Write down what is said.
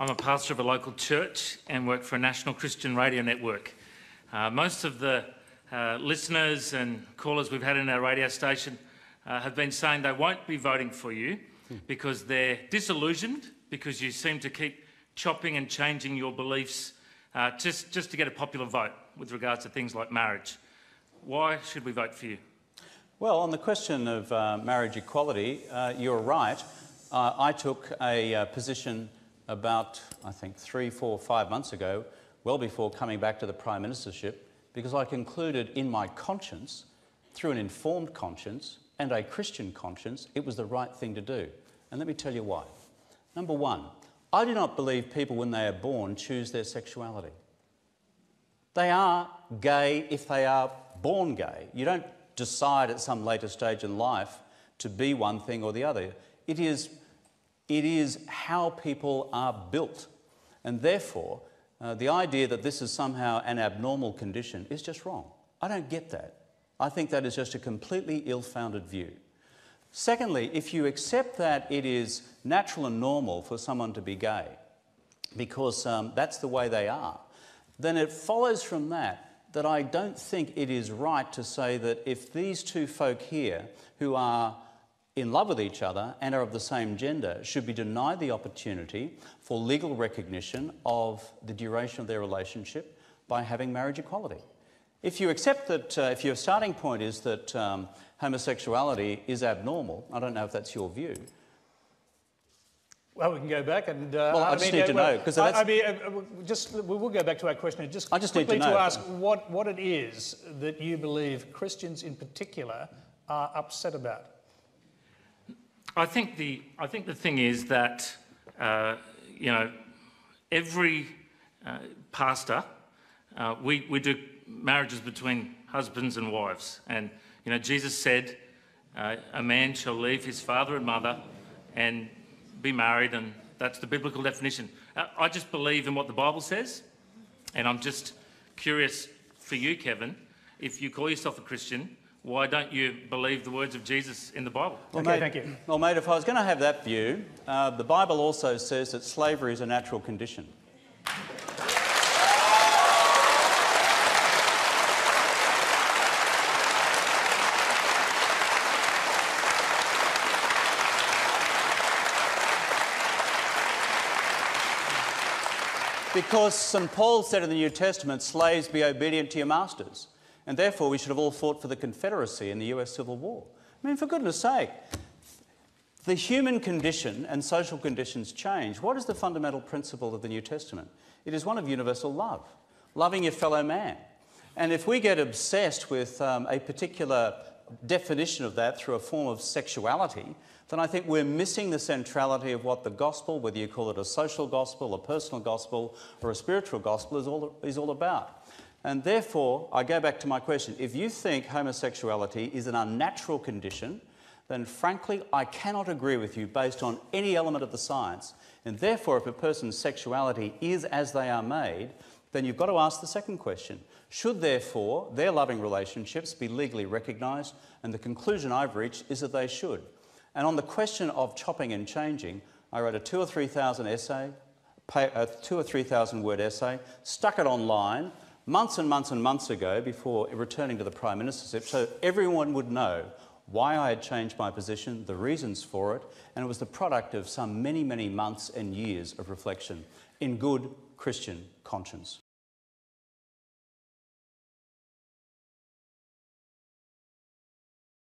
I'm a pastor of a local church and work for a national Christian radio network. Most of the listeners and callers we've had in our radio station have been saying they won't be voting for you because they're disillusioned because you seem to keep chopping and changing your beliefs just to get a popular vote with regards to things like marriage. Why should we vote for you? Well, on the question of marriage equality, you're right. I took a position about, I think, 3, 4, 5 months ago, well before coming back to the Prime Ministership, because I concluded in my conscience, through an informed conscience and a Christian conscience, it was the right thing to do. And let me tell you why. Number one, I do not believe people when they are born choose their sexuality. They are gay if they are born gay. You don't decide at some later stage in life to be one thing or the other. It is how people are built. And therefore, the idea that this is somehow an abnormal condition is just wrong. I don't get that. I think that is just a completely ill-founded view. Secondly, if you accept that it is natural and normal for someone to be gay, because that's the way they are, then it follows from that I don't think it is right to say that if these two folk here who are in love with each other and are of the same gender should be denied the opportunity for legal recognition of the duration of their relationship by having marriage equality. If you accept that, if your starting point is that homosexuality is abnormal, I don't know if that's your view. Well, we can go back and... well, I just need to know, because we'll go back to our question. I just need to quickly know. to ask what it is that you believe Christians in particular are upset about. I think the thing is that every pastor we do marriages between husbands and wives, and Jesus said a man shall leave his father and mother and be married, and that's the biblical definition. I just believe in what the Bible says, and I'm just curious for you, Kevin, if you call yourself a Christian, why don't you believe the words of Jesus in the Bible? Well, okay, mate, thank you. Well, mate, if I was going to have that view, the Bible also says that slavery is a natural condition. Because St. Paul said in the New Testament, slaves, be obedient to your masters. And therefore, we should have all fought for the Confederacy in the US Civil War. I mean, for goodness sake, the human condition and social conditions change. What is the fundamental principle of the New Testament? It is one of universal love, loving your fellow man. And if we get obsessed with a particular definition of that through a form of sexuality, then I think we're missing the centrality of what the gospel, whether you call it a social gospel, a personal gospel, or a spiritual gospel, is all about. And therefore, I go back to my question. If you think homosexuality is an unnatural condition, then frankly, I cannot agree with you based on any element of the science. And therefore, if a person's sexuality is as they are made, then you've got to ask the second question. Should, therefore, their loving relationships be legally recognised? And the conclusion I've reached is that they should. And on the question of chopping and changing, I wrote a 2,000 or 3,000 essay, a 2,000 or 3,000 word essay, stuck it online months and months and months ago before returning to the Prime Ministership, so everyone would know why I had changed my position, the reasons for it, and it was the product of some many, many months and years of reflection in good Christian conscience.